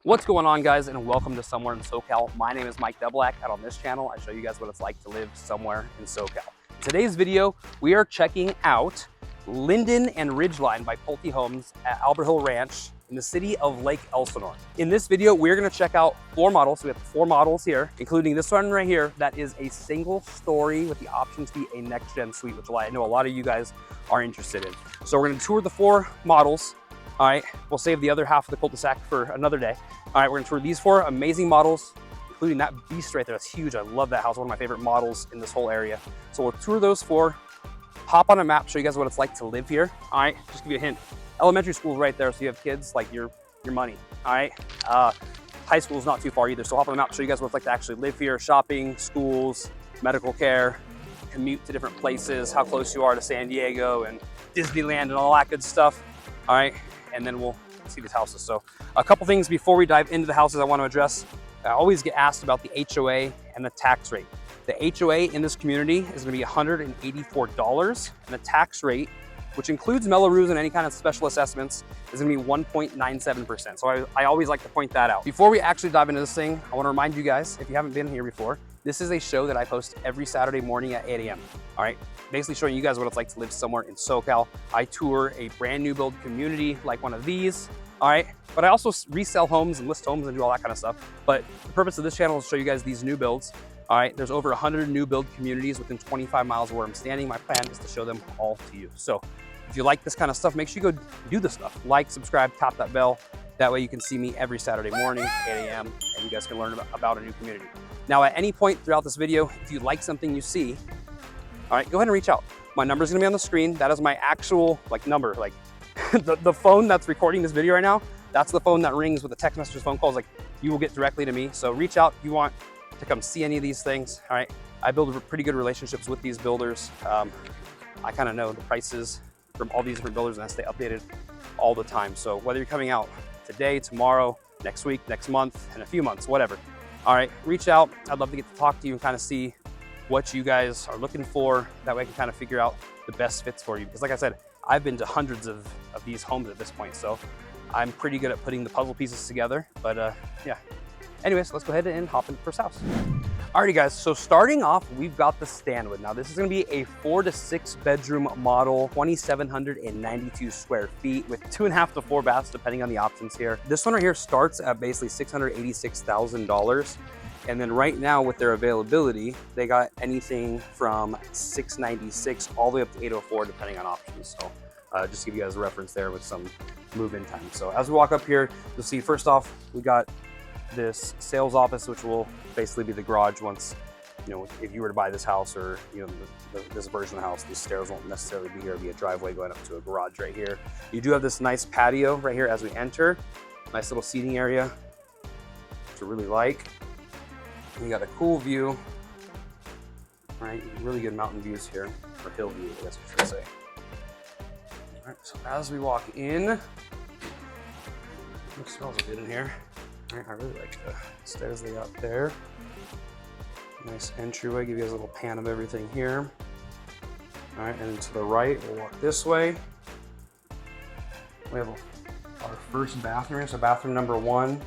What's going on, guys, and welcome to Somewhere in SoCal. My name is Mike Doublak, and on this channel I show you guys what it's like to live somewhere in SoCal. In today's video, we are checking out Linden and Ridgeline by Pulte Homes at Alberhill Ranch in the city of Lake Elsinore. In this video, we're going to check out 4 models. We have 4 models here, including this one right here that is a single story with the option to be a next-gen suite, which I know a lot of you guys are interested in. So we're going to tour the 4 models. All right, we'll save the other half of the cul-de-sac for another day. All right, we're gonna tour these 4 amazing models, including that beast right there. That's huge. I love that house, one of my favorite models in this whole area. So we'll tour those 4, hop on a map, show you guys what it's like to live here. All right, just give you a hint. Elementary school is right there, so you have kids, like your money, all right? High school is not too far either, so hop on the map, show you guys what it's like to actually live here, shopping, schools, medical care, commute to different places, how close you are to San Diego and Disneyland and all that good stuff, all right? And then we'll see these houses. So a couple things before we dive into the houses I want to address. I always get asked about the HOA and the tax rate. The HOA in this community is going to be $184, and the tax rate, which includes Mello-Roos and any kind of special assessments, is going to be 1.97%. So I always like to point that out. Before we actually dive into this thing, I want to remind you guys, if you haven't been here before, this is a show that I post every Saturday morning at 8 a.m. All right, basically showing you guys what it's like to live somewhere in SoCal. I tour a brand new build community like one of these, all right? But I also resell homes and list homes and do all that kind of stuff. But the purpose of this channel is to show you guys these new builds. All right, there's over 100 new build communities within 25 miles of where I'm standing. My plan is to show them all to you. So if you like this kind of stuff, make sure you go do this stuff. Like, subscribe, tap that bell. That way you can see me every Saturday morning, 8 a.m., and you guys can learn about a new community. Now, at any point throughout this video, if you like something you see, all right, go ahead and reach out. My number is gonna be on the screen. That is my actual number. Like the phone that's recording this video right now, that's the phone that rings with the text messages, phone calls. Like, you will get directly to me. So reach out if you want to come see any of these things. All right, I build pretty good relationships with these builders. I kind of know the prices from all these different builders, and I stay updated all the time. So whether you're coming out today, tomorrow, next week, next month, in a few months, whatever. All right, reach out. I'd love to get to talk to you and kind of see what you guys are looking for. That way I can kind of figure out the best fits for you. Because like I said, I've been to hundreds of these homes at this point. So I'm pretty good at putting the puzzle pieces together. But yeah, anyways, let's go ahead and hop into the first house. Alrighty guys, so starting off, we've got the Stanwood. Now this is gonna be a 4 to 6 bedroom model, 2,792 square feet with 2.5 to 4 baths, depending on the options here. This one right here starts at basically $686,000. And then right now with their availability, they got anything from $696 all the way up to $804, depending on options. So just to give you guys a reference there with some move-in time. So as we walk up here, you'll see first off, we got this sales office, which will basically be the garage once, you know, if you were to buy this house or, you know, this version of the house, these stairs won't necessarily be here. It'll be a driveway going up to a garage right here. You do have this nice patio right here as we enter. Nice little seating area, which I really like. And you got a cool view, right? Really good mountain views here, or hill view, I guess I should say. All right, so as we walk in, it smells good in here. All right, I really like the stairs they got there. Nice entryway, give you guys a little pan of everything here. All right, and to the right, we'll walk this way. We have our first bathroom. So bathroom number 1.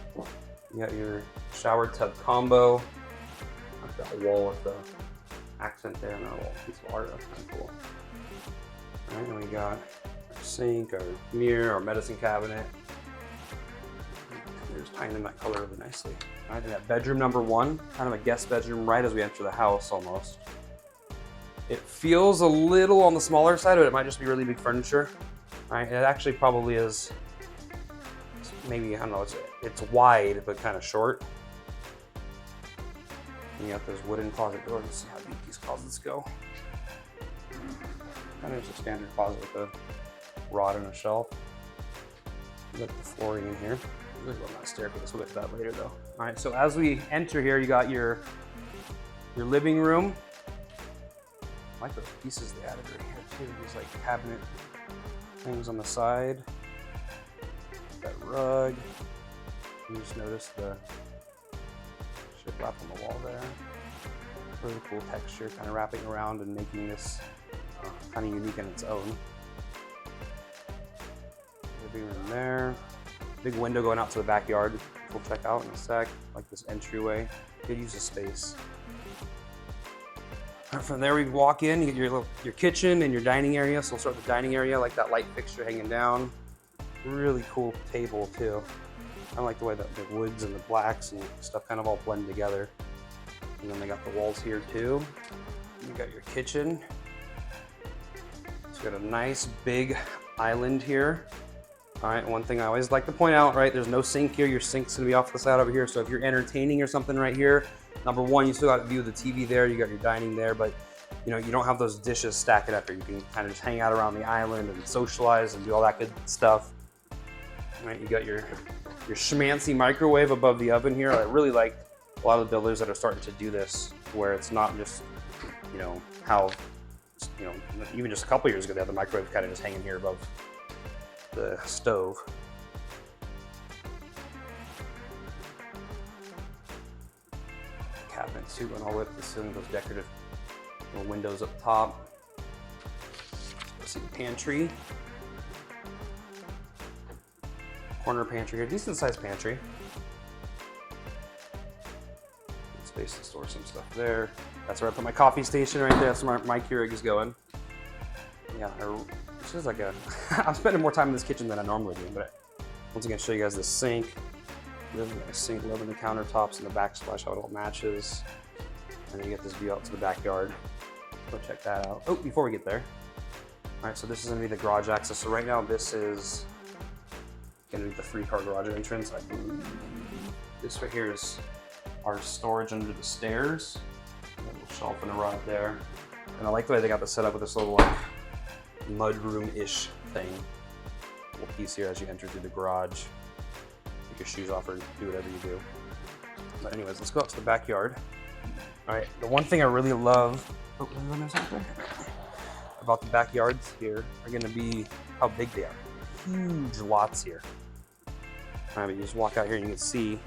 You got your shower tub combo. I've got a wall with the accent there, and a little piece of art. That's kind of cool. All right, and we got our sink, our mirror, our medicine cabinet. They're just tying in that color really nicely. All right, and that bedroom number 1, kind of a guest bedroom right as we enter the house almost. It feels a little on the smaller side, but it might just be really big furniture. All right, it actually probably is, maybe, I don't know, it's wide, but kind of short. And you got those wooden closet doors. Let's see how deep these closets go. Kind of just a standard closet with a rod and a shelf. Look at the flooring in here. There's a nice staircase. We'll get to that later though. All right, so as we enter here, you got your living room. I like those pieces they added right here too. These like cabinet things on the side. That rug. You just notice the shiplap on the wall there. Really cool texture, kind of wrapping around and making this kind of unique in its own. Living room there. Big window going out to the backyard. we'll check out in a sec, like this entryway. Could use a space. And from there, we walk in. You get your kitchen and your dining area. So we'll start with the dining area, like that light fixture hanging down. Really cool table too. I like the way that the woods and the blacks and stuff kind of all blend together. And then they got the walls here too. You got your kitchen. So you got a nice big island here. All right, one thing I always like to point out, right, there's no sink here. Your sink's gonna be off the side over here. So if you're entertaining or something right here, number one, you still got to view the TV there. You got your dining there, but you know, you don't have those dishes stacking up here. You can kind of just hang out around the island and socialize and do all that good stuff. All right, you got your schmancy microwave above the oven here. I really like a lot of the builders that are starting to do this, where it's not just, you know, how, you know, even just a couple years ago, they had the microwave kind of just hanging here above the stove. Cabinets too, going all the way up to the ceiling, those decorative little windows up top. Let's see the pantry. Corner pantry here, decent sized pantry. Good space to store some stuff there. That's where I put my coffee station right there. That's where my Keurig is going. Yeah, this is like a, I'm spending more time in this kitchen than I normally do, but once again, show you guys the sink. Really nice sink, loving the countertops and the backsplash, how it all matches. And then you get this view out to the backyard. Go check that out. Oh, before we get there. All right, so this is gonna be the garage access. So right now, this is gonna be the 3-car garage entrance. I believe this right here is our storage under the stairs. A little shelf and a rod there. And I like the way they got this set up with this little like mudroom-ish thing. Little piece here as you enter through the garage. Take your shoes off or do whatever you do. But anyways, let's go out to the backyard. All right, the one thing I really love about the backyards here are gonna be how big they are. Huge lots here. All right, but you just walk out here and you can see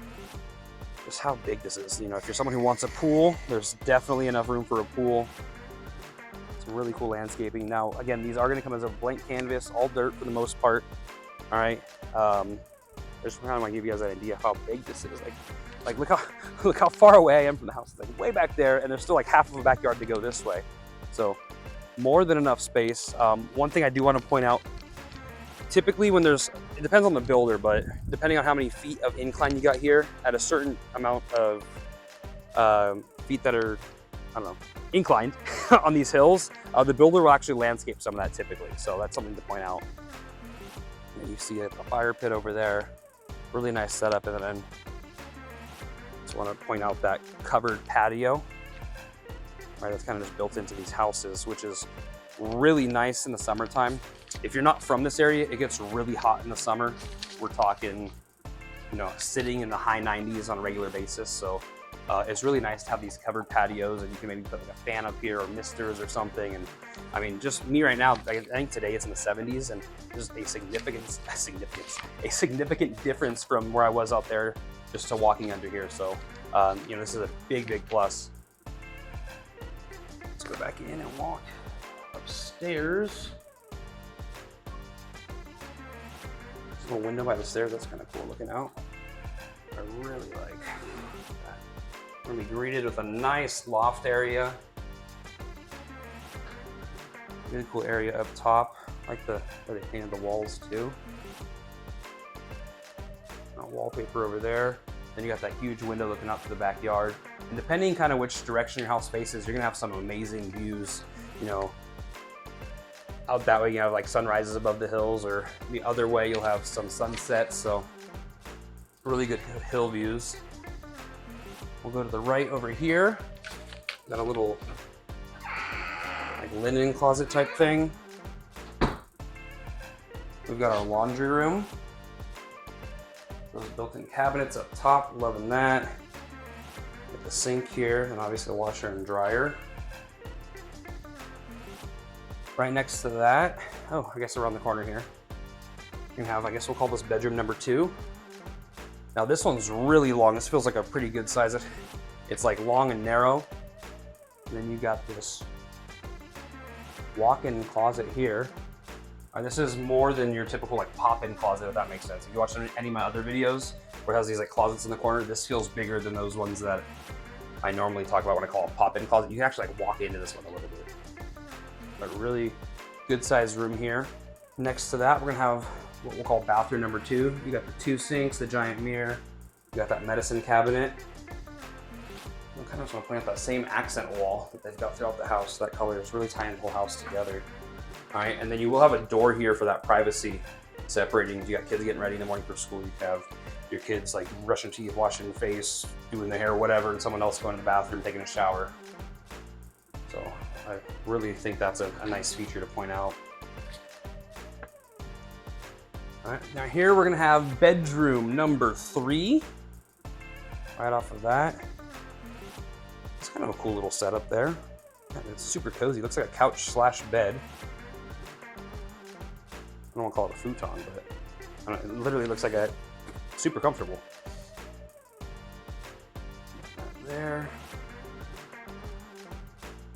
just how big this is. You know, if you're someone who wants a pool, there's definitely enough room for a pool. Some really cool landscaping. Now, again, these are going to come as a blank canvas, all dirt for the most part. All right. I just kind of want to give you guys an idea of how big this is. Like look how far away I am from the house. It's like way back there, and there's still like half of a backyard to go this way. So more than enough space. One thing I do want to point out, typically when it depends on the builder, but depending on how many feet of incline you got here, at a certain amount of feet that are, I don't know, inclined on these hills, the builder will actually landscape some of that typically. So that's something to point out. And you see a fire pit over there, really nice setup. And then just want to point out that covered patio, right? That's kind of just built into these houses, which is really nice in the summertime. If you're not from this area, it gets really hot in the summer. We're talking, you know, sitting in the high 90s on a regular basis. So it's really nice to have these covered patios, and you can maybe put like a fan up here or misters or something. And I mean, just me right now, I think today it's in the 70s, and there's a significant difference from where I was out there just to walking under here. So, you know, this is a big plus. Let's go back in and walk upstairs. There's a little window by the stairs. That's kind of cool looking out. I really like that. We're gonna be greeted with a nice loft area. Really cool area up top. I like where they painted the walls too. Wallpaper over there. Then you got that huge window looking out to the backyard. And depending kind of which direction your house faces, you're gonna have some amazing views. You know, out that way you have like sunrises above the hills, or the other way you'll have some sunsets. So really good hill views. We'll go to the right over here. Got a little like linen closet type thing. We've got our laundry room. Those built-in cabinets up top, loving that. Get the sink here, and obviously a washer and dryer. Right next to that, oh, I guess around the corner here, you can have, I guess we'll call this bedroom number 2. Now this one's really long. This feels like a pretty good size. It's like long and narrow. And then you got this walk-in closet here. And this is more than your typical like pop-in closet, if that makes sense. If you watch any of my other videos, where it has these like closets in the corner. This feels bigger than those ones that I normally talk about when I call a pop-in closet. You can actually like walk into this one a little bit. But really good sized room here. Next to that, we're gonna have what we'll call bathroom number 2. You got the 2 sinks, the giant mirror. You got that medicine cabinet. I kind of just want to point out that same accent wall that they've got throughout the house. That color is really tying the whole house together. All right, and then you will have a door here for that privacy separating. You got kids getting ready in the morning for school. You can have your kids like brushing teeth, washing their face, doing their hair, whatever, and someone else going to the bathroom, taking a shower. So I really think that's a nice feature to point out. All right, now here we're gonna have bedroom number 3. Right off of that. It's kind of a cool little setup there. It's super cozy. Looks like a couch slash bed. I don't want to call it a futon, but I don't know, it literally looks like a super comfortable. There.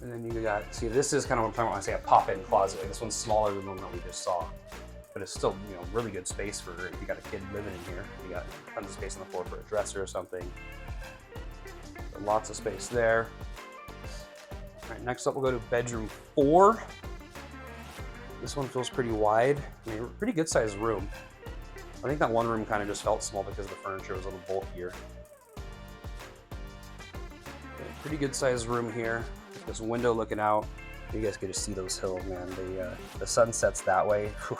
And then you got, see, this is kind of what I'm talking about when I say a pop-in closet. Like this one's smaller than the one that we just saw, but it's still, you know, really good space for if you got a kid living in here. You got tons of space on the floor for a dresser or something. So lots of space there. All right, next up we'll go to bedroom 4. This one feels pretty wide. I mean, pretty good sized room. I think that one room kind of just felt small because the furniture was a little bulkier. Okay, pretty good sized room here. This window looking out. You guys can just see those hills, man. The sun sets that way. Whew,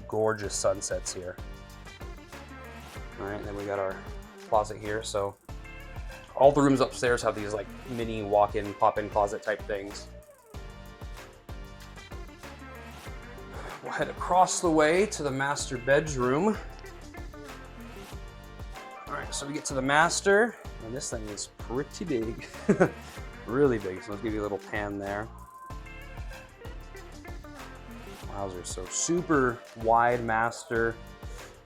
gorgeous sunsets here. All right, then we got our closet here. So all the rooms upstairs have these like mini walk-in, pop-in closet type things. We'll head across the way to the master bedroom. All right, so we get to the master, and this thing is pretty big. Really big, so let's give you a little pan there. Wowzers, so super wide master.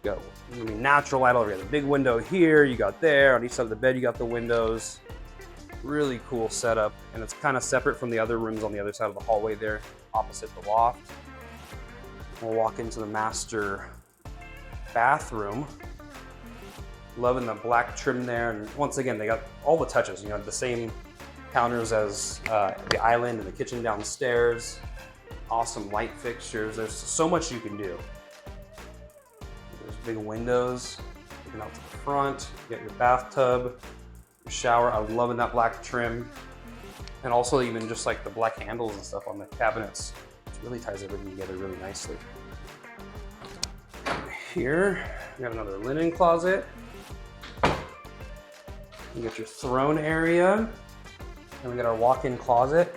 You got, I mean, natural light all over. You got a big window here, you got there. On each side of the bed, you got the windows. Really cool setup, and it's kind of separate from the other rooms on the other side of the hallway there, opposite the loft. We'll walk into the master bathroom. Loving the black trim there, and once again, they got all the touches. You know, the same counters as the island and the kitchen downstairs. Awesome light fixtures. There's so much you can do. There's big windows looking out to the front. You got your bathtub, your shower. I'm loving that black trim, and also even just like the black handles and stuff on the cabinets. It really ties everything together really nicely. Here we got another linen closet. You got your throne area. And we got our walk-in closet.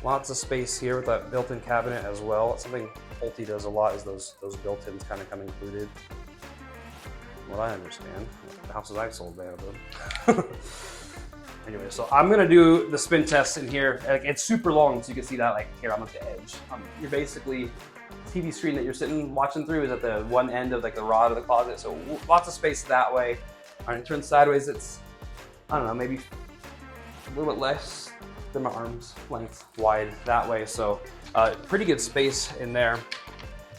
Lots of space here with that built-in cabinet as well. Something Pulte does a lot is those built-ins kind of come included. What I understand, the houses I've sold, they have them. Anyway, so I'm gonna do the spin test in here. Like, it's super long, so you can see that. Like here, I'm at the edge. You're basically TV screen that you're sitting watching through is at the one end of like the rod of the closet. So lots of space that way. All right, turn sideways. It's, I don't know, maybe a little bit less than my arm's length wide that way. So pretty good space in there.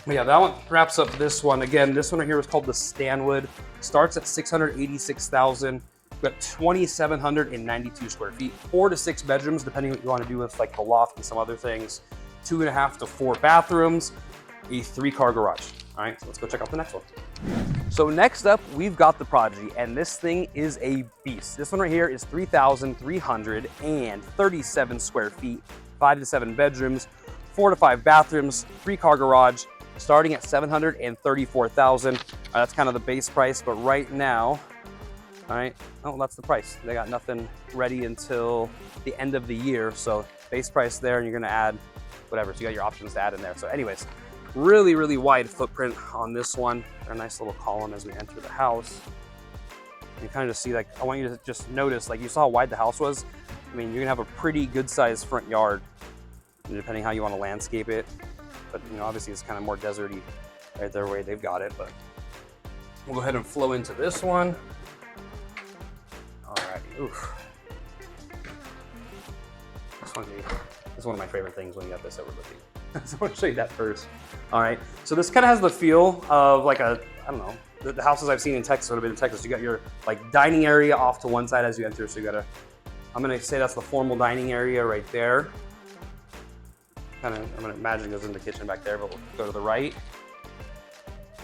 But yeah, that one wraps up this one. Again, this one right here was called the Stanwood. Starts at $686,000. We've got 2,792 square feet, 4 to 6 bedrooms, depending what you want to do with like the loft and some other things. 2.5 to 4 bathrooms, a 3-car garage. All right, so let's go check out the next one. So next up, we've got the Prodigy, and this thing is a beast. This one right here is 3,337 square feet, 5 to 7 bedrooms, 4 to 5 bathrooms, 3-car garage, starting at $734,000. That's kind of the base price, but right now, all right, oh, that's the price. They got nothing ready until the end of the year, so base price there, and you're gonna add whatever, so you got your options to add in there. So anyways, really, really wide footprint on this one. A nice little column as we enter the house. You kind of just see, like, I want you to just notice, like, you saw how wide the house was. I mean, you're gonna have a pretty good sized front yard, depending how you want to landscape it. But, you know, obviously it's kind of more deserty right there where they've got it, but we'll go ahead and flow into this one. Alrighty, oof. This is one of my favorite things when you got this overlooking. So I want to show you that first. All right, so this kind of has the feel of like a, I don't know, the houses I've seen in Texas would have been in Texas. You got your like dining area off to one side as you enter. So you got a, I'm gonna say that's the formal dining area right there. Kind of, I'm gonna imagine it goes in the kitchen back there, but we'll go to the right.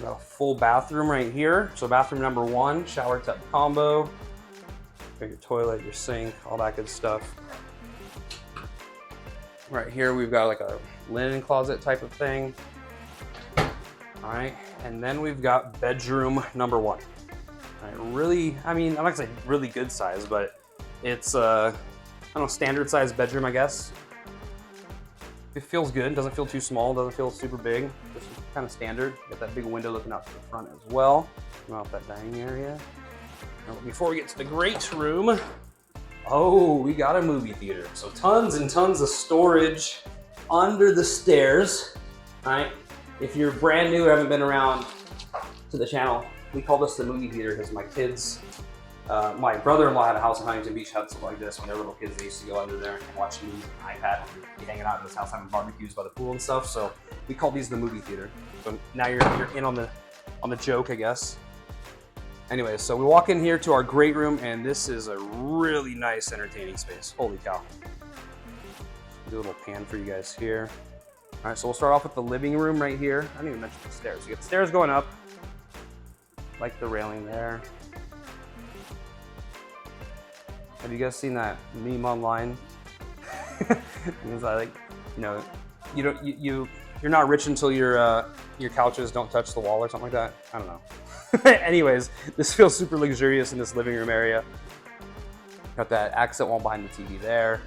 Got a full bathroom right here. So bathroom number 1, shower tub combo. Got your toilet, your sink, all that good stuff. Right here we've got like a linen closet type of thing. All right, and then we've got bedroom number 1. All right, really, I mean, I'm not gonna say really good size, but it's I don't know, standard size bedroom, I guess. It feels good, doesn't feel too small, doesn't feel super big, just kind of standard. Got that big window looking out to the front as well. Come out that dining area. Now, before we get to the great room, oh, we got a movie theater. So tons and tons of storage under the stairs. All right, if you're brand new or haven't been around to the channel, we call this the movie theater because my kids, my brother-in-law had a house in Huntington Beach, had something like this when they were little kids. They used to go under there and watch movies on iPad, and be hanging out in his house having barbecues by the pool and stuff. So we call these the movie theater. So now you're in on the joke, I guess. Anyway, so we walk in here to our great room, and this is a really nice entertaining space. Holy cow. Do a little pan for you guys here. All right, so we'll start off with the living room right here. I didn't even mention the stairs. You get the stairs going up, like the railing there. Have you guys seen that meme online? It's like, you know, you're not rich until your couches don't touch the wall or something like that. I don't know. Anyways, this feels super luxurious in this living room area. Got that accent wall behind the TV there.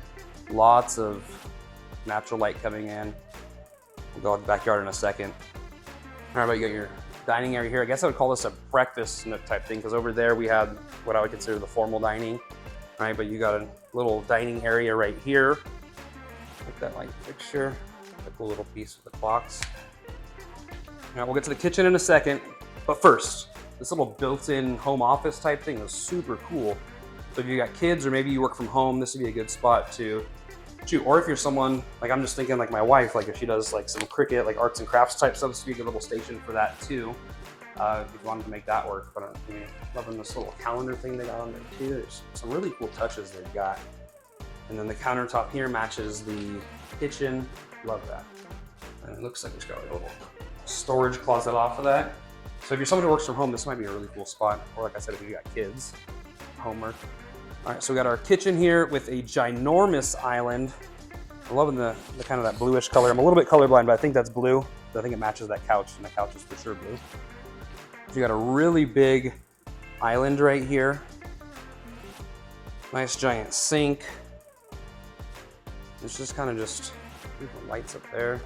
Lots of natural light coming in. We'll go out the backyard in a second. All right, but you got your dining area here. I guess I would call this a breakfast nook type thing because over there we had what I would consider the formal dining. All right, but you got a little dining area right here. Like that light fixture. A cool little piece with the clocks. All right, we'll get to the kitchen in a second. But first, this little built-in home office type thing is super cool. So if you got kids or maybe you work from home, this would be a good spot to shoot. Or if you're someone, like I'm just thinking like my wife, like if she does like some Cricut, like arts and crafts type stuff, this would be a good little station for that too. If you wanted to make that work. But I mean, loving this little calendar thing they got on there too. There's some really cool touches they've got. And then the countertop here matches the kitchen. Love that. And it looks like it's got a little storage closet off of that. So if you're someone who works from home, this might be a really cool spot. Or like I said, if you got kids, homework. All right, so we got our kitchen here with a ginormous island. I'm loving the kind of that bluish color. I'm a little bit colorblind, but I think that's blue. I think it matches that couch, and the couch is for sure blue. So you got a really big island right here. Nice giant sink. It's just kind of just lights up there.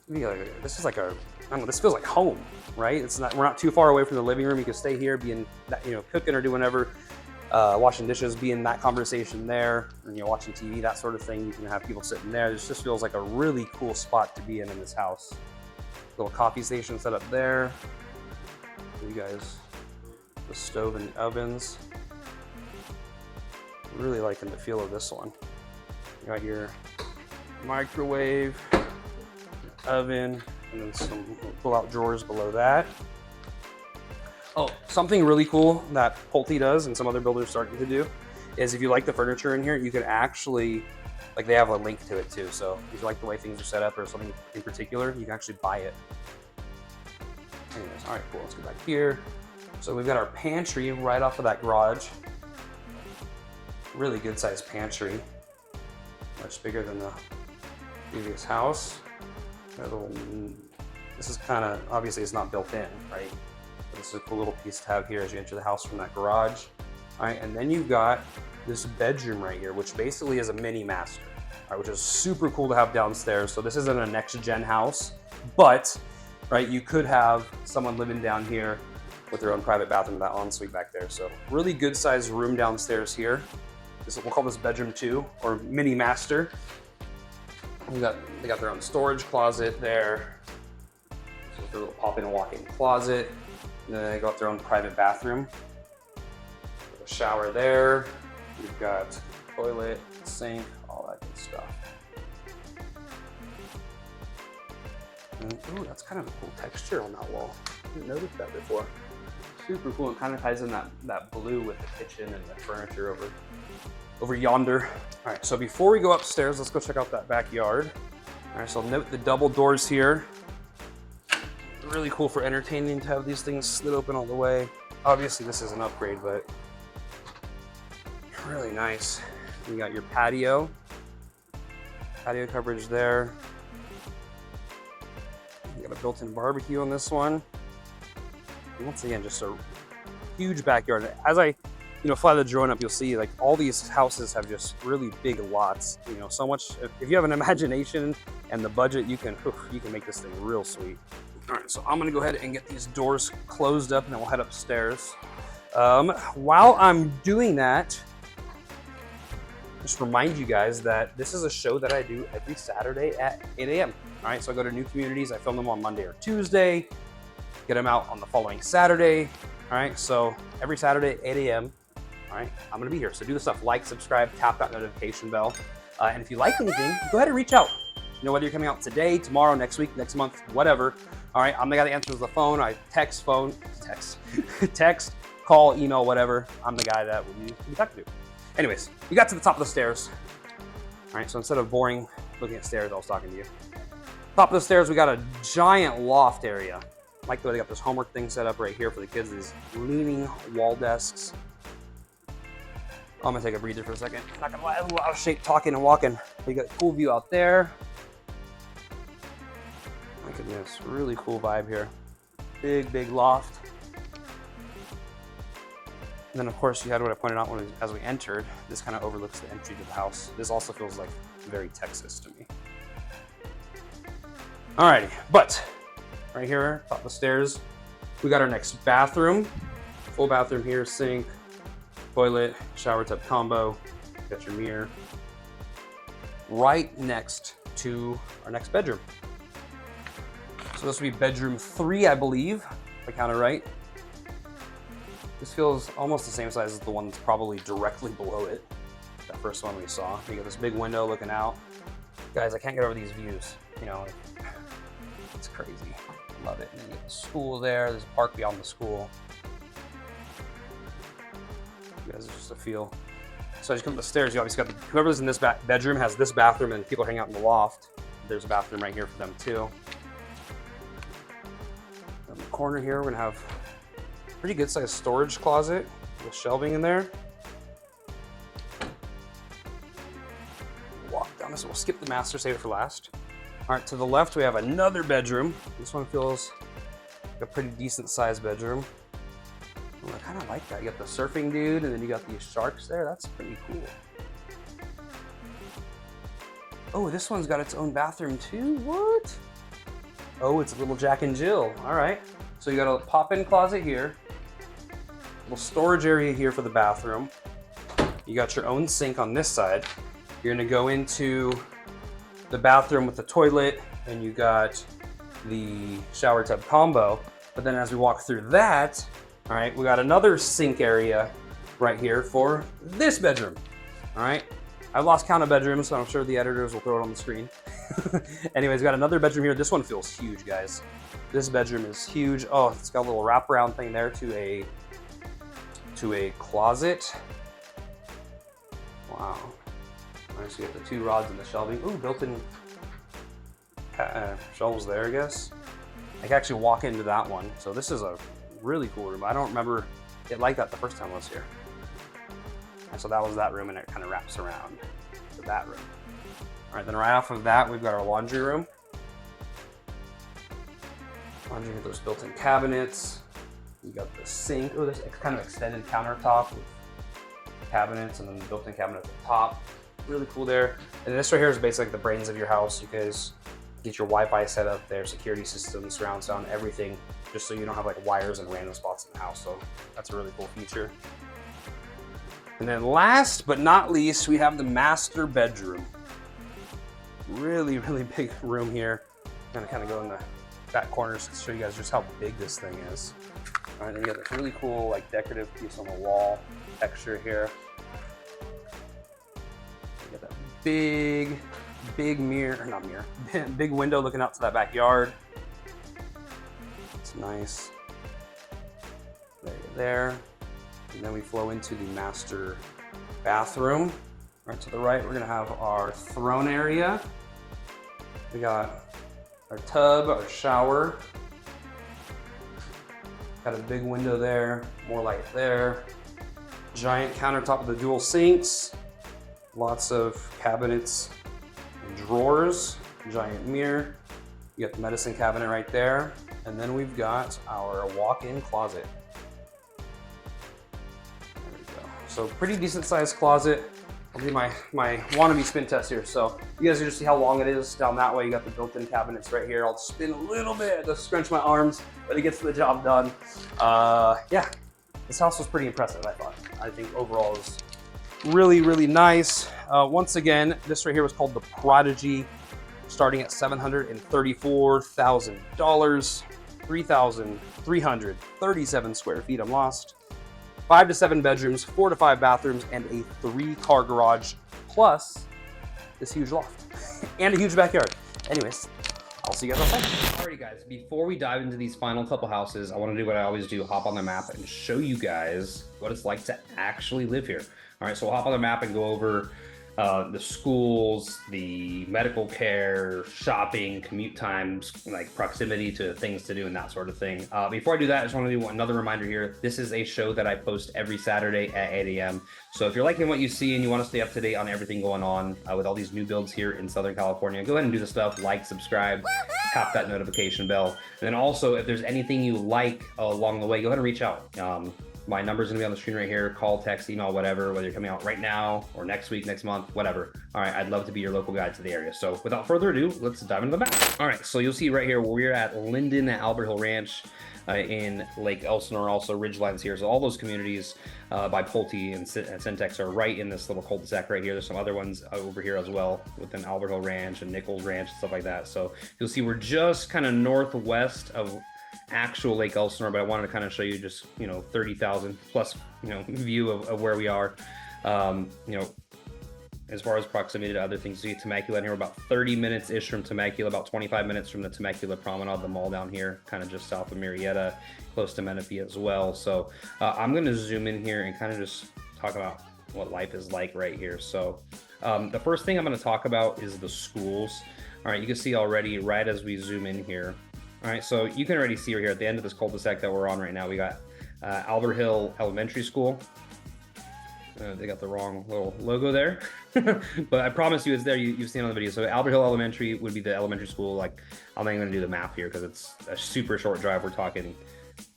This is like a, I don't know, this feels like home, right? It's not, we're not too far away from the living room. You can stay here, be in that, you know, cooking or doing whatever, washing dishes, be in that conversation there, and, you know, watching TV, that sort of thing. You can have people sitting there. This just feels like a really cool spot to be in this house. Little coffee station set up there. You guys, the stove and the ovens. Really liking the feel of this one. You got your microwave, oven, and then some pull-out drawers below that. Oh, something really cool that Pulte does and some other builders are starting to do is if you like the furniture in here, you can actually, like they have a link to it too. So if you like the way things are set up or something in particular, you can actually buy it. Anyways, all right, cool, let's go back here. So we've got our pantry right off of that garage. Really good sized pantry. Much bigger than the previous house. This is kind of, obviously it's not built in, right? But this is a cool little piece to have here as you enter the house from that garage. All right, and then you've got this bedroom right here, which basically is a mini master, all right, which is super cool to have downstairs. So this isn't a next gen house, but right, you could have someone living down here with their own private bathroom, that ensuite back there. So really good sized room downstairs here. We'll call this bedroom 2 or mini master. They got their own storage closet there. So their little pop-in and walk-in closet. And then they got their own private bathroom. A shower there. You've got toilet, sink, all that good stuff. And, ooh, that's kind of a cool texture on that wall. Didn't notice that before. Super cool. It kind of ties in that blue with the kitchen and the furniture over yonder. All right, so before we go upstairs, let's go check out that backyard. All right, so note the double doors here. Really cool for entertaining to have these things slid open all the way. Obviously this is an upgrade, but really nice. You got your patio coverage there. You got a built-in barbecue on this one. And once again, just a huge backyard. As I, fly the drone up, you'll see like all these houses have just really big lots. So much. If you have an imagination and the budget, you can make this thing real sweet. All right, so I'm gonna go ahead and get these doors closed up, and then we'll head upstairs. While I'm doing that, just remind you guys that this is a show that I do every Saturday at 8 a.m. All right, so I go to new communities, I film them on Monday or Tuesday, get them out on the following Saturday. All right, so every Saturday at 8 a.m. All right, I'm gonna be here. So do the stuff, like, subscribe, tap that notification bell. And if you like anything, go ahead and reach out. Whether you're coming out today, tomorrow, next week, next month, whatever. All right, I'm the guy that answers the phone. I text, call, email, whatever. I'm the guy that we talk to. Anyways, we got to the top of the stairs. All right, so instead of boring looking at stairs, I was talking to you. Top of the stairs, we got a giant loft area. I like the way they got this homework thing set up right here for the kids, these leaning wall desks. I'm gonna take a breather for a second. Not gonna lie, a lot of shape talking and walking. We got a cool view out there. My goodness, really cool vibe here. Big loft. And then of course you had what I pointed out as we entered. This kind of overlooks the entry to the house. This also feels like very Texas to me. Alrighty, but right here, top of the stairs, we got our next bathroom. Full bathroom here, sink, toilet, shower tub combo. Got your mirror. Right next to our next bedroom. So this will be bedroom 3, I believe, if I count it right. This feels almost the same size as the one that's probably directly below it. That first one we saw. You got this big window looking out. Guys, I can't get over these views. It's crazy. I love it. And then you get the school there. There's a park beyond the school. You guys, just a feel. So as you come up the stairs, you obviously got whoever's in this bedroom has this bathroom, and people hang out in the loft. There's a bathroom right here for them too. In the corner here, we're gonna have pretty good sized storage closet with shelving in there. Walk down this, we'll skip the master, save it for last. All right, to the left, we have another bedroom. This one feels like a pretty decent sized bedroom. Ooh, I kind of like that. You got the surfing dude, and then you got these sharks there. That's pretty cool. Oh, this one's got its own bathroom too. What? Oh, it's a little Jack and Jill. All right. So you got a pop-in closet here. Little storage area here for the bathroom. You got your own sink on this side. You're gonna go into the bathroom with the toilet, and you got the shower tub combo. But then as we walk through that, all right, we got another sink area right here for this bedroom. All right, I've lost count of bedrooms, so I'm sure the editors will throw it on the screen. Anyways, we got another bedroom here. This one feels huge, guys. This bedroom is huge. Oh, it's got a little wraparound thing there to a closet. Wow. All right, so you got the 2 rods and the shelving. Ooh, built-in shelves there, I guess. I can actually walk into that one. So this is a really cool room. I don't remember it like that the first time I was here. And so that was that room, and it kind of wraps around to that room. All right, then right off of that, we've got our laundry room. Laundry with those built-in cabinets. You got the sink. Oh, there's kind of extended countertop with cabinets, and then the built-in cabinet at the top. Really cool there. And this right here is basically the brains of your house. You guys get your Wi-Fi set up there, security systems, surround sound, everything, just so you don't have like wires in random spots in the house. So that's a really cool feature. And then last but not least, we have the master bedroom. Really big room here. I'm gonna kind of go in the back corners to show you guys just how big this thing is. All right, then you got this really cool like decorative piece on the wall texture here. You got that big mirror, not mirror, big window looking out to that backyard. It's nice. there. And then we flow into the master bathroom. Right to the right, we're gonna have our throne area. We got our tub, our shower. Got a big window there, more light there. Giant countertop with the dual sinks. Lots of cabinets and drawers. Giant mirror. You got the medicine cabinet right there. And then we've got our walk-in closet. There we go. So pretty decent sized closet. I'll do my wannabe spin test here. So you guys can just see how long it is down that way. You got the built-in cabinets right here. I'll spin a little bit to scrunch my arms, but it gets the job done. Yeah, this house was pretty impressive, I thought. I think overall it was really, really nice. Once again, this right here was called the Prodigy, starting at $734,000, 3,337 square feet. I'm lost. 5 to 7 bedrooms, 4 to 5 bathrooms, and a 3-car garage, plus this huge loft and a huge backyard. Anyways, I'll see you guys outside. Alrighty guys, before we dive into these final couple houses, I want to do what I always do, hop on the map and show you guys what it's like to actually live here. All right, so we'll hop on the map and go over the schools, the medical care, shopping, commute times, like proximity to things to do and that sort of thing. Before I do that, I just want to do another reminder here. This is a show that I post every Saturday at 8 a.m. So if you're liking what you see and you want to stay up to date on everything going on with all these new builds here in Southern California, go ahead and do the stuff, like, subscribe, tap that notification bell. And then also, if there's anything you like along the way, go ahead and reach out. My number is going to be on the screen right here. Call, text, email, whatever, whether you're coming out right now or next week, next month, whatever. All right, I'd love to be your local guide to the area. So without further ado, let's dive into the map. All right, so you'll see right here, we're at Linden at Alberhill Ranch in Lake Elsinore, also Ridgeline's here. So all those communities by Pulte and Syntex are right in this little cul-de-sac right here. There's some other ones over here as well within Alberhill Ranch and Nichols Ranch and stuff like that. So you'll see we're just kind of northwest of actual Lake Elsinore, but I wanted to kind of show you just, 30,000 plus, view of where we are. As far as proximity to other things, you see Temecula in here, about 30 minutes-ish from Temecula, about 25 minutes from the Temecula Promenade, the mall down here, kind of just south of Murrieta, close to Menifee as well. So I'm going to zoom in here and kind of just talk about what life is like right here. So the first thing I'm going to talk about is the schools. All right, you can see already right as we zoom in here. All right, so you can already see right here at the end of this cul-de-sac that we're on right now, we got Alberhill Elementary School. They got the wrong little logo there, but I promise you it's there. You've seen it on the video. So Alberhill Elementary would be the elementary school. Like, I'm not even gonna do the map here because it's a super short drive. We're talking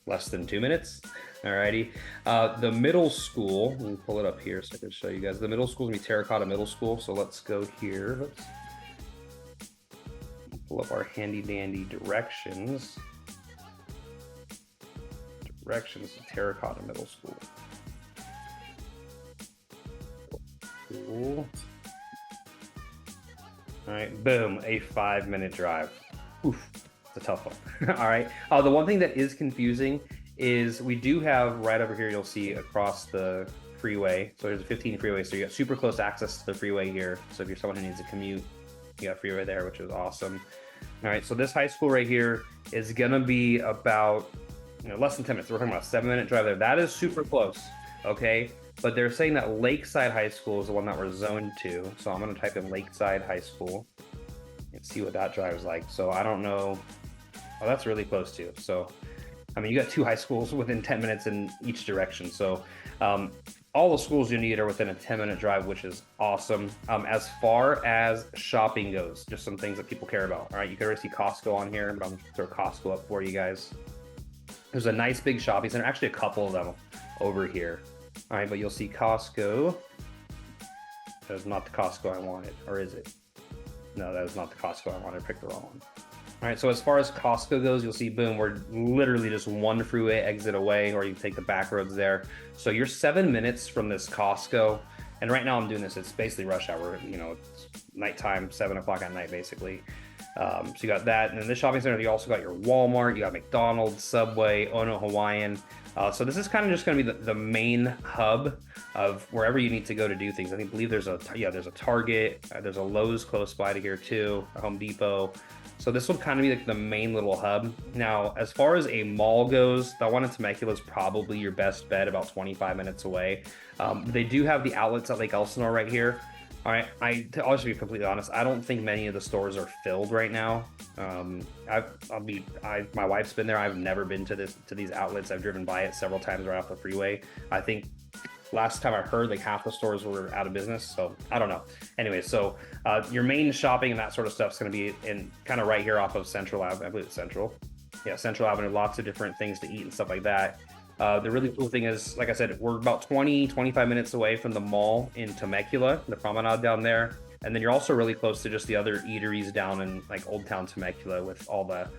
less than 2 minutes. Alrighty. The middle school, let me pull it up here so I can show you guys. The middle school is gonna be Terracotta Middle School. So let's go here. Let's pull up our handy dandy directions. Directions to Terracotta Middle School. Cool. All right, boom, a 5-minute drive. Oof, it's a tough one. All right. The one thing that is confusing is we do have right over here, you'll see across the freeway. So there's a 15 freeway, so you got super close access to the freeway here. So if you're someone who needs a commute, you got freeway there, which is awesome. All right, so this high school right here is gonna be about less than 10 minutes. We're talking about a 7-minute drive there. That is super close, okay? But they're saying that Lakeside High School is the one that we're zoned to. So I'm gonna type in Lakeside High School and see what that drive is like. So I don't know. Oh, that's really close too. So, I mean, you got 2 high schools within 10 minutes in each direction. So all the schools you need are within a 10-minute drive, which is awesome. As far as shopping goes, just some things that people care about. All right, you can already see Costco on here, but I'm gonna throw Costco up for you guys. There's a nice big shopping center, actually a couple of them over here. All right, but you'll see Costco. That is not the Costco I wanted, or is it? No, that is not the Costco I wanted. I picked the wrong one. All right, so as far as Costco goes, you'll see, boom, we're literally just 1 freeway exit away, or you can take the back roads there. So you're 7 minutes from this Costco. And right now I'm doing this, it's basically rush hour, it's nighttime, 7 o'clock at night, basically. So you got that. And in this shopping center, you also got your Walmart, you got McDonald's, Subway, Ono Hawaiian. So this is kind of just going to be the main hub of wherever you need to go to do things. I believe there's a Target, there's a Lowe's close by to here too, a Home Depot. So this will kind of be like the main little hub. Now, as far as a mall goes, that one in Temecula is probably your best bet, about 25 minutes away. They do have the outlets at Lake Elsinore right here. All right, I'll just be completely honest. I don't think many of the stores are filled right now. My wife's been there. I've never been to these outlets. I've driven by it several times right off the freeway. I think last time I heard, like half the stores were out of business, so I don't know. Anyway, so your main shopping and that sort of stuff is going to be in kind of right here off of Central Avenue. I believe it's Central. Yeah, Central Avenue. Lots of different things to eat and stuff like that. The really cool thing is, like I said, we're about 25 minutes away from the mall in Temecula, the promenade down there. And then you're also really close to just the other eateries down in like Old Town Temecula with all the, I'm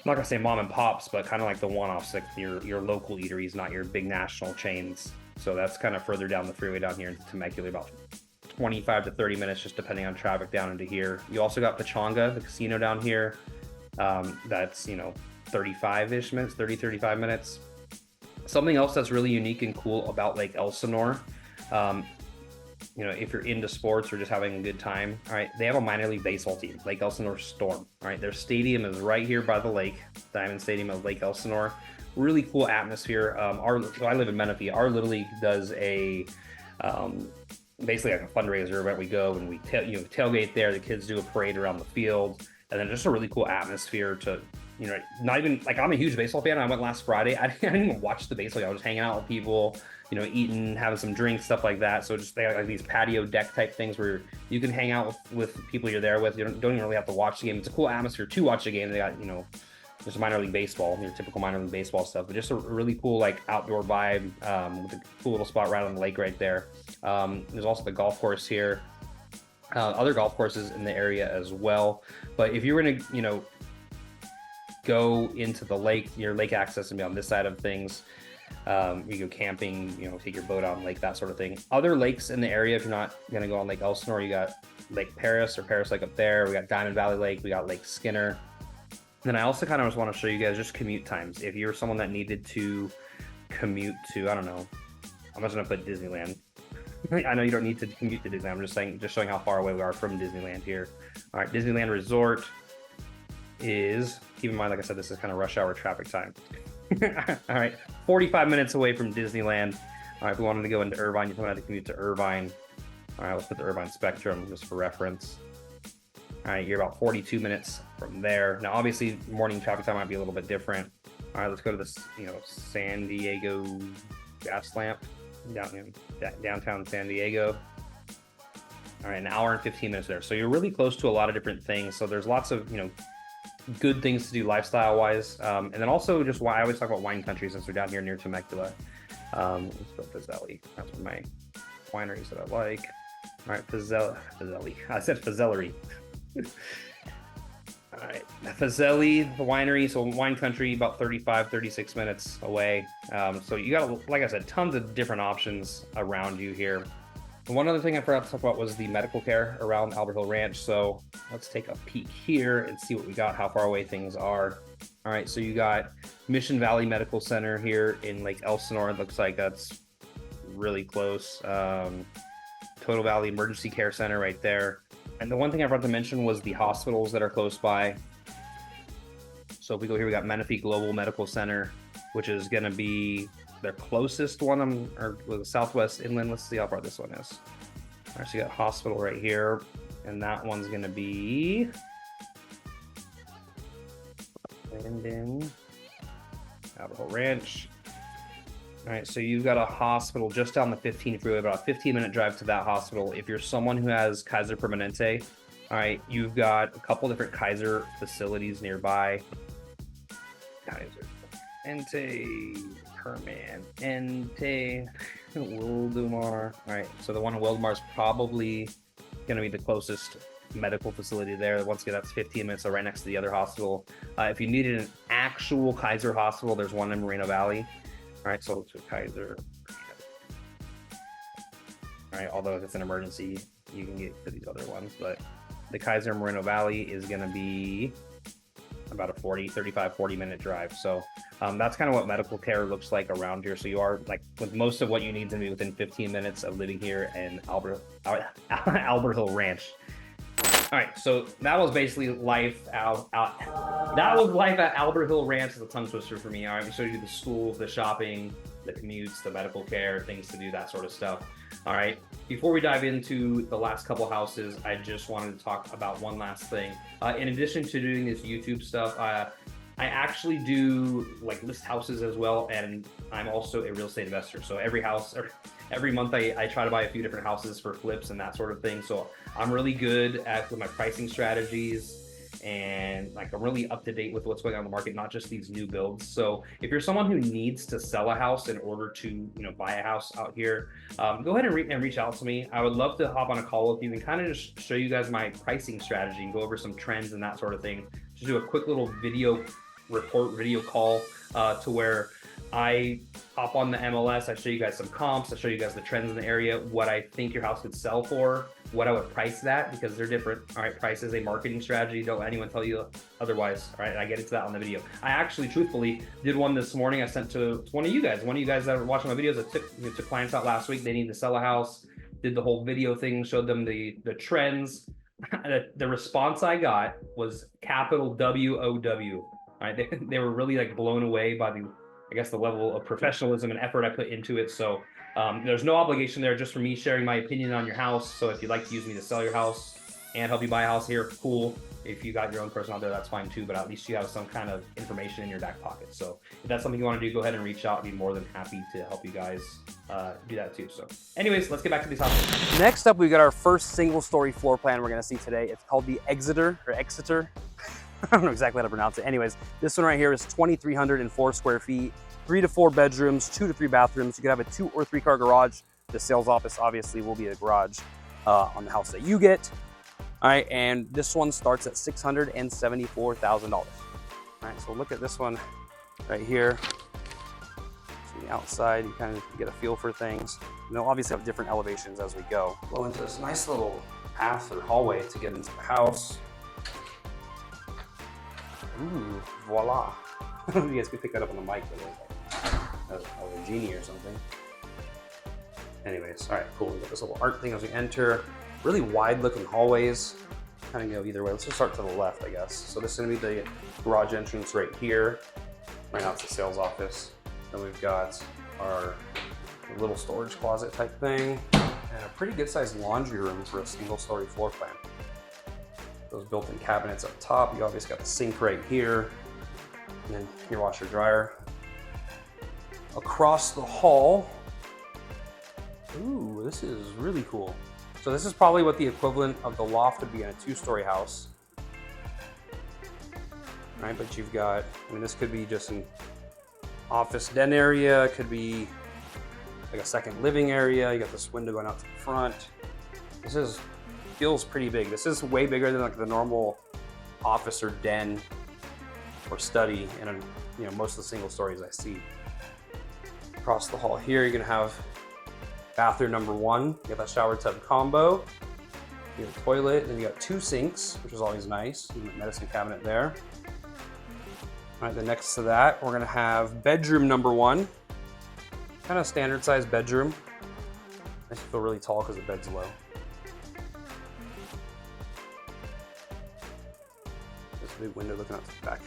not gonna say mom and pops, but kind of like the one-offs, like your local eateries, not your big national chains. So that's kind of further down the freeway down here into Temecula, about 25 to 30 minutes, just depending on traffic down into here. You also got Pechanga, the casino down here. That's, 35-ish minutes, 35 minutes. Something else that's really unique and cool about Lake Elsinore, if you're into sports or just having a good time, all right, they have a minor league baseball team, Lake Elsinore Storm. All right, their stadium is right here by the lake, Diamond Stadium of Lake Elsinore. Really cool atmosphere. I live in Menifee. Our Little League does a basically like a fundraiser event. We go and we tailgate there. The kids do a parade around the field, and then just a really cool atmosphere to, not even like, I'm a huge baseball fan. I went last Friday. I didn't even watch the baseball. I was just hanging out with people, eating, having some drinks, stuff like that. So just they have like these patio deck type things where you can hang out with people you're there with. You don't even really have to watch the game. It's a cool atmosphere to watch the game. They got, just minor league baseball, your typical minor league baseball stuff, but just a really cool like outdoor vibe with a cool little spot right on the lake right there. There's also the golf course here, other golf courses in the area as well. But if you were gonna, go into the lake, your lake access and be on this side of things, you go camping, take your boat out on lake, that sort of thing. Other lakes in the area, if you're not gonna go on Lake Elsinore, you got Lake Paris or Paris Lake up there. We got Diamond Valley Lake. We got Lake Skinner. Then I also kind of just want to show you guys just commute times. If you're someone that needed to commute to, I don't know, I'm just gonna put Disneyland. I know you don't need to commute to Disneyland. I'm just showing how far away we are from Disneyland here. All right, Disneyland Resort is, keep in mind, like I said, this is kind of rush hour traffic time. All right, 45 minutes away from Disneyland. All right, if we wanted to go into Irvine, you're going to have to commute to Irvine. All right, let's put the Irvine Spectrum just for reference. All right, you're about 42 minutes from there. Now, obviously, morning traffic time might be a little bit different. All right, let's go to this, San Diego gas lamp downtown San Diego. All right, an hour and 15 minutes there. So you're really close to a lot of different things. So there's lots of, good things to do lifestyle-wise. And then also just why I always talk about wine country since we're down here near Temecula. Let's go Fazeli. That's one of my wineries that I like. All right, Fazeli. I said Fazellery. All right, Fazeli, the winery, so wine country, about 36 minutes away. So you got, like I said, tons of different options around you here. One other thing I forgot to talk about was the medical care around Alberhill Ranch. So let's take a peek here and see what we got, how far away things are. All right, so you got Mission Valley Medical Center here in Lake Elsinore. It looks like that's really close. Total Valley Emergency Care Center right there. And the one thing I forgot to mention was the hospitals that are close by. So if we go here, we got Menifee Global Medical Center, which is going to be their closest one, or the Southwest Inland. Let's see how far this one is. All right, so you got hospital right here, and that one's going to be Linden, Alberhill Ranch. All right, so you've got a hospital just down the 15 freeway, about a 15-minute drive to that hospital. If you're someone who has Kaiser Permanente, all right, you've got a couple different Kaiser facilities nearby. Kaiser Permanente, Wildemar. All right, so the one in Wildemar is probably going to be the closest medical facility there. Once again, that's 15 minutes, so right next to the other hospital. If you needed an actual Kaiser hospital, there's one in Moreno Valley. All right, so to Kaiser. All right, although if it's an emergency, you can get to these other ones, but the Kaiser Moreno Valley is going to be about a 40-minute drive. So that's kind of what medical care looks like around here. So you are, like, with most of what you need to be within 15 minutes of living here in Alberhill Ranch. All right, so that was basically life that was life at Alberhill Ranch. It's a tongue twister for me. All right, we showed you the schools, the shopping, the commutes, the medical care, things to do, that sort of stuff. All right, before we dive into the last couple houses, I just wanted to talk about one last thing. In addition to doing this YouTube stuff, I actually do like list houses as well, and I'm also a real estate investor. So every month I try to buy a few different houses for flips and that sort of thing. So I'm really good with my pricing strategies, and like I'm really up to date with what's going on in the market, not just these new builds. So if you're someone who needs to sell a house in order to buy a house out here, go ahead and reach out to me. I would love to hop on a call with you and kind of just show you guys my pricing strategy and go over some trends and that sort of thing. Just do a quick little video call to where I hop on the MLS, I show you guys some comps, I show you guys the trends in the area, what I think your house could sell for, what I would price that, because they're different. All right, price is a marketing strategy. Don't let anyone tell you otherwise. All right, I get into that on the video. I actually, truthfully, did one this morning. I sent to one of you guys that were watching my videos. I took clients out last week. They needed to sell a house. Did the whole video thing, showed them the trends. The response I got was capital WOW. All right, they were really like blown away by the level of professionalism and effort I put into it. So there's no obligation there, just for me sharing my opinion on your house. So if you'd like to use me to sell your house and help you buy a house here, cool. If you got your own person out there, that's fine too, but at least you have some kind of information in your back pocket. So if that's something you want to do, go ahead and reach out. I'd be more than happy to help you guys do that too. So anyways, let's get back to these houses. Next up, we got our first single story floor plan we're going to see today. It's called the Exitor or Exitor. I don't know exactly how to pronounce it. Anyways, this one right here is 2,304 square feet, 3 to 4 bedrooms, 2 to 3 bathrooms. You could have a 2 or 3 car garage. The sales office obviously will be a garage on the house that you get. All right, and this one starts at $674,000. All right, so look at this one right here. So the outside, you kind of get a feel for things. They'll obviously have different elevations as we go. Go into this nice little path or hallway to get into the house. Ooh, voila. You guys could pick that up on the mic, but I was a genie or something. Anyways, all right, cool. We got this little art thing as we enter. Really wide looking hallways. Kind of go either way. Let's just start to the left, I guess. So this is gonna be the garage entrance right here. Right now it's the sales office. Then we've got our little storage closet type thing, and a pretty good sized laundry room for a single story floor plan. Those built-in cabinets up top. You obviously got the sink right here, and then your washer dryer. Across the hall, ooh, this is really cool. So this is probably what the equivalent of the loft would be in a 2-story house. Right, but you've got, I mean, this could be just an office den area, it could be like a second living area. You got this window going out to the front. This feels pretty big. This is way bigger than like the normal office or den or study in most of the single stories I see. Across the hall here, you're gonna have bathroom number 1. You got that shower tub combo. You have a toilet, and you got 2 sinks, which is always nice. You got a medicine cabinet there. All right, then next to that, we're gonna have bedroom number 1. Kind of standard sized bedroom. Makes you feel really tall because the bed's low. This big window looking out to the back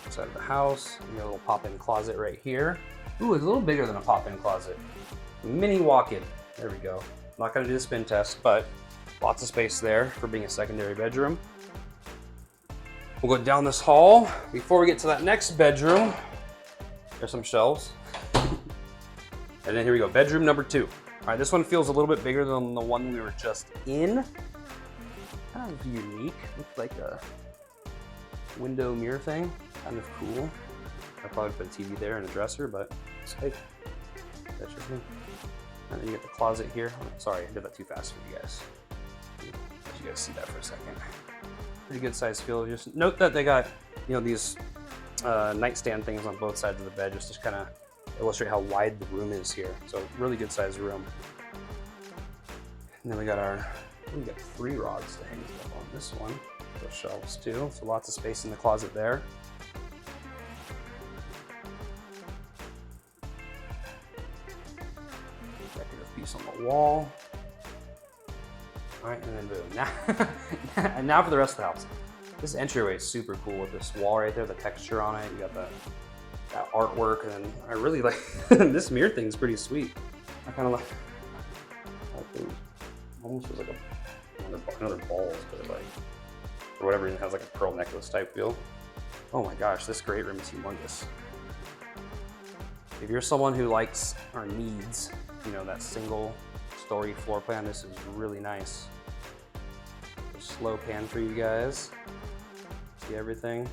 side of the house. You got a little pop-in closet right here. Ooh, it's a little bigger than a pop-in closet. Mini walk-in. There we go. Not gonna do the spin test, but lots of space there for being a secondary bedroom. We'll go down this hall. Before we get to that next bedroom, there's some shelves. And then here we go, bedroom number 2. All right, this one feels a little bit bigger than the one we were just in. Kind of unique. Looks like a window mirror thing. Kind of cool. I probably put a TV there and a dresser, but it's okay. That's just me. And then you get the closet here. Oh, sorry, I did that too fast for you guys. Let you guys see that for a second. Pretty good size feel. Just note that they got, these nightstand things on both sides of the bed, just to kind of illustrate how wide the room is here. So really good sized room. And then we got 3 rods to hang stuff on this one. Those shelves too. So lots of space in the closet there. Decorative piece on the wall. All right, and then boom. Now, and now for the rest of the house. This entryway is super cool with this wall right there, the texture on it. You got that artwork, and I really like this mirror thing's pretty sweet. I kind of like it almost feels like another balls, but like, or whatever, it has like a pearl necklace type feel. Oh my gosh, this great room is humongous. If you're someone who likes or needs, you know, that single story floor plan, this is really nice. Slow pan for you guys. See everything.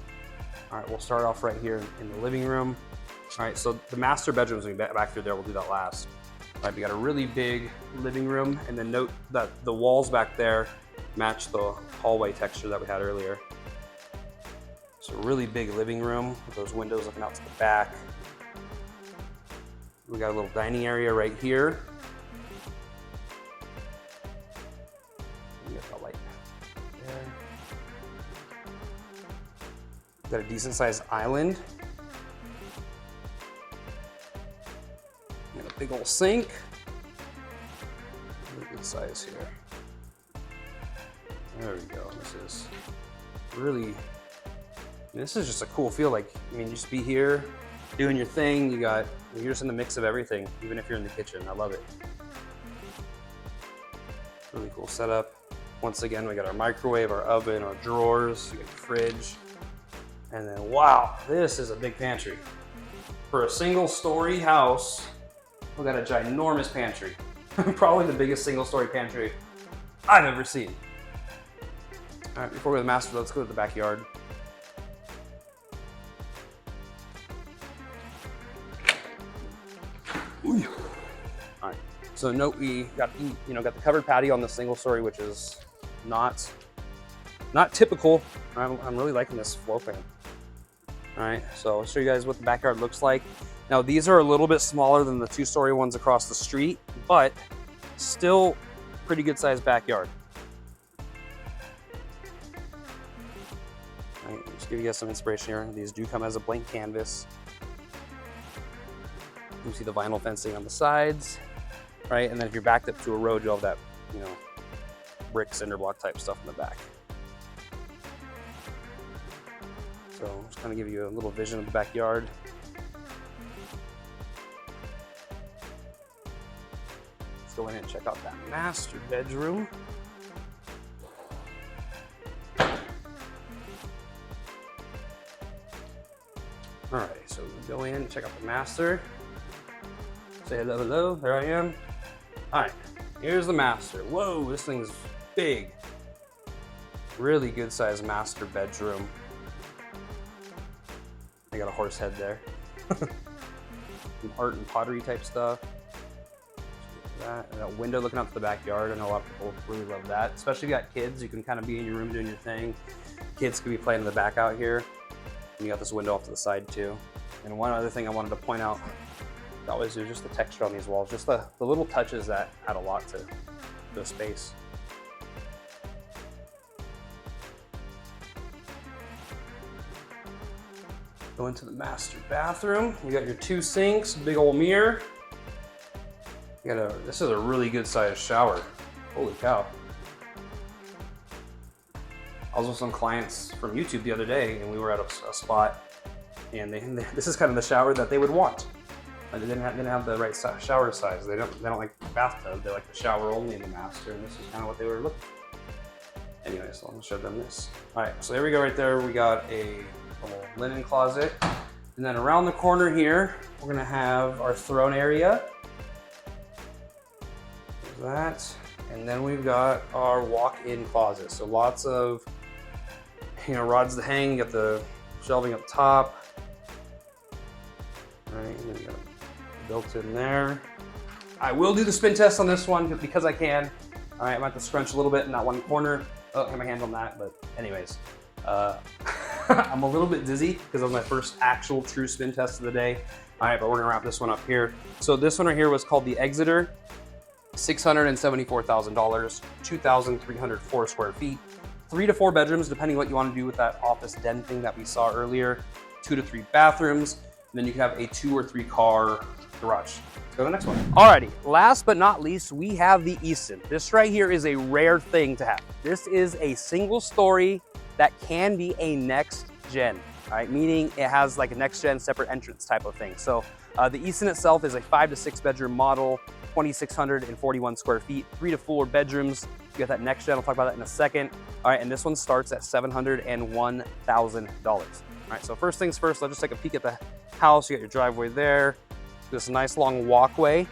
All right, we'll start off right here in the living room. All right, so the master bedroom's gonna be back through there. We'll do that last. All right, we got a really big living room, and then note that the walls back there match the hallway texture that we had earlier. So really big living room with those windows looking out to the back. We got a little dining area right here. We got the light there. Got a decent sized island. Got a big old sink. Really good size here. There we go. This is just a cool feel. Like, I mean, you just be here doing your thing. You're just in the mix of everything, even if you're in the kitchen. I love it. Really cool setup. Once again, we got our microwave, our oven, our drawers, we got the fridge. And then, wow, this is a big pantry. For a single story house, we got a ginormous pantry. Probably the biggest single story pantry I've ever seen. All right, before we go to the master, let's go to the backyard. Ooh. All right, so note we got the covered patio on the single story, which is not typical. I'm really liking this floor plan. All right, so I'll show you guys what the backyard looks like. Now these are a little bit smaller than the 2-story ones across the street, but still pretty good sized backyard. All right, just give you guys some inspiration here. These do come as a blank canvas. You see the vinyl fencing on the sides, right? And then if you're backed up to a road, you'll have that, brick cinder block type stuff in the back. So I'm just kind of give you a little vision of the backyard. Let's go in and check out that master bedroom. All right, so we go in, check out the master. Say hello, hello, there I am. All right, here's the master. Whoa, this thing's big. Really good sized master bedroom. I got a horse head there. Some art and pottery type stuff. And that window looking out to the backyard. I know a lot of people really love that. Especially if you got kids, you can kind of be in your room doing your thing. Kids could be playing in the back out here. And you got this window off to the side too. And one other thing I wanted to point out, I always do, just the texture on these walls, just the little touches that add a lot to the space. Go into the master bathroom. You got your 2 sinks, big old mirror. This is a really good sized shower. Holy cow. I was with some clients from YouTube the other day, and we were at a spot, and this is kind of the shower that they would want. They didn't have the right shower size. They don't like the bathtub. They like the shower only in the master, and this is kind of what they were looking for. Anyway, so I'm gonna show them this. All right, so there we go right there. We got a little linen closet. And then around the corner here, we're gonna have our throne area. There's that. And then we've got our walk-in closet. So lots of, rods to hang. You got the shelving up top. All right, and then you got built in there. I will do the spin test on this one because I can. All right, I might have to scrunch a little bit in that one corner. Oh, I have my hand on that, but anyways. I'm a little bit dizzy because it was my first actual true spin test of the day. All right, but we're gonna wrap this one up here. So this one right here was called the Exitor, $674,000, 2,304 square feet, 3 to 4 bedrooms, depending what you want to do with that office den thing that we saw earlier, 2 to 3 bathrooms, and then you can have a 2 or 3 car garage. Let's go to the next one. Alrighty, last but not least, we have the Easton. This right here is a rare thing to have. This is a single story that can be a next gen, all right? Meaning it has like a next gen separate entrance type of thing. So the Easton itself is a 5 to 6 bedroom model, 2,641 square feet, 3 to 4 bedrooms. You got that next gen, I'll talk about that in a second. All right, and this one starts at $701,000. All right, so first things first, let's just take a peek at the house. You got your driveway there, this nice long walkway.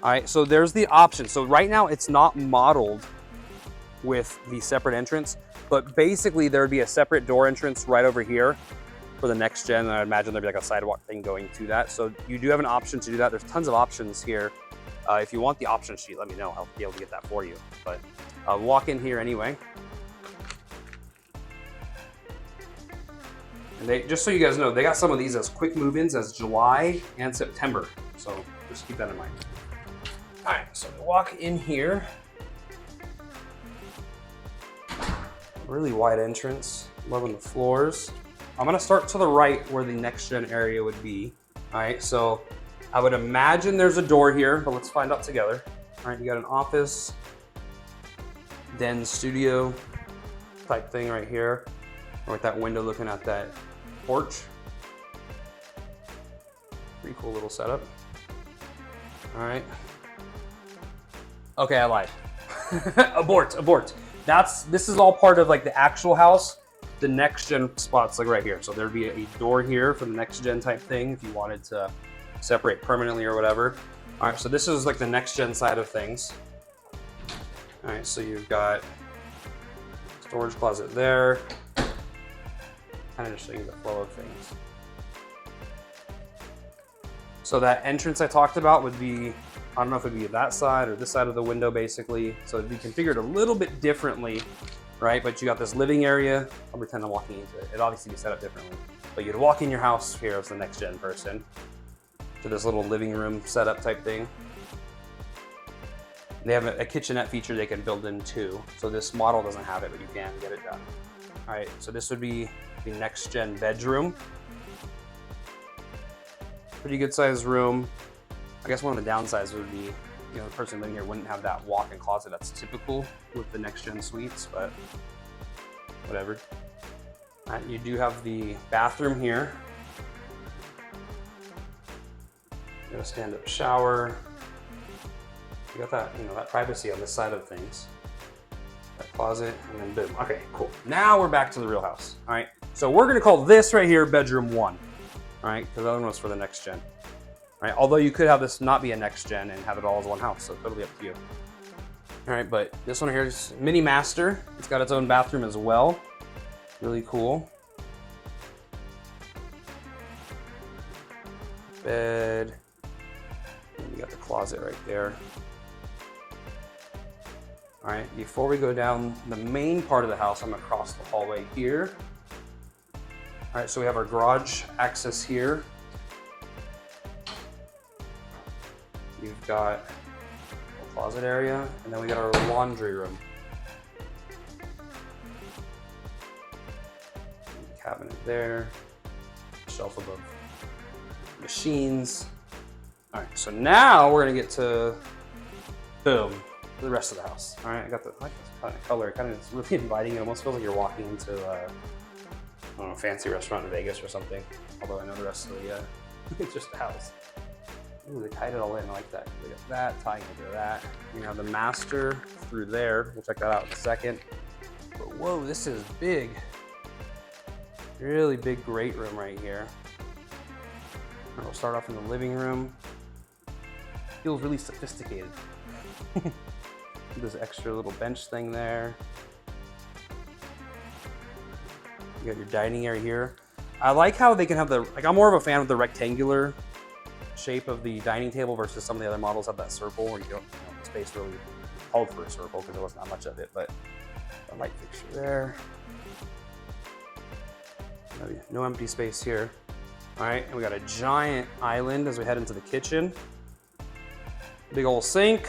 All right, so there's the option. So right now it's not modeled with the separate entrance, but basically there would be a separate door entrance right over here for the next gen. And I imagine there'd be like a sidewalk thing going to that. So you do have an option to do that. There's tons of options here. If you want the option sheet, let me know. I'll be able to get that for you. But walk in here anyway. And they, just so you guys know, they got some of these as quick move-ins as July and September. So just keep that in mind. All right, so walk in here. Really wide entrance, loving the floors. I'm gonna start to the right where the next gen area would be. All right, so I would imagine there's a door here, but let's find out together. All right, you got an office, den studio type thing right here, with that window looking at that porch. Pretty cool little setup. All right. Okay, I lied. Abort. This is all part of like the actual house. The next gen spots like right here. So there'd be a door here for the next gen type thing if you wanted to separate permanently or whatever. All right, so this is like the next gen side of things. All right, so you've got storage closet there. Kind of just show you the flow of things. So that entrance I talked about would be, I don't know if it'd be that side or this side of the window basically. So it'd be configured a little bit differently, right? But you got this living area. I'll pretend I'm walking into it. It'd obviously be set up differently. But you'd walk in your house here as the next gen person to this little living room setup type thing. They have a kitchenette feature they can build in too. So this model doesn't have it, but you can get it done. All right, so this would be the next gen bedroom. Pretty good sized room. I guess one of the downsides would be, you know, the person living here wouldn't have that walk-in closet that's typical with the next gen suites, but whatever. All right, you do have the bathroom here. You got a stand-up shower. You got that, you know, that privacy on this side of things. That closet, and then boom. Okay, cool. Now we're back to the real house. All right, so we're gonna call this right here bedroom 1. All right, because the other one was for the next gen. All right, although you could have this not be a next gen and have it all as one house, so totally up to you. All right, but this one here is mini master. It's got its own bathroom as well. Really cool. Bed. And you got the closet right there. All right, before we go down the main part of the house, I'm gonna cross the hallway here. All right, so we have our garage access here. You've got a closet area, and then we got our laundry room. Cabinet there, shelf above machines. All right, so now we're gonna get to, boom, the rest of the house. All right, I got the, I like this kind of color. It kind of is really inviting. It almost feels like you're walking into I don't know, a fancy restaurant in Vegas or something. Although I know the rest of the, it's just the house. Ooh, they tied it all in. I like that. They got that tying into that. You have the master through there. We'll check that out in a second. But whoa, this is big. Really big great room right here. We'll start off in the living room. Feels really sophisticated. This extra little bench thing there. You got your dining area here. I like how they can have the, like, I'm more of a fan of the rectangular shape of the dining table versus some of the other models have that circle where you don't, you know, the space really called for a circle because there wasn't that much of it, but a light fixture there. No empty space here. All right, and we got a giant island as we head into the kitchen. Big old sink.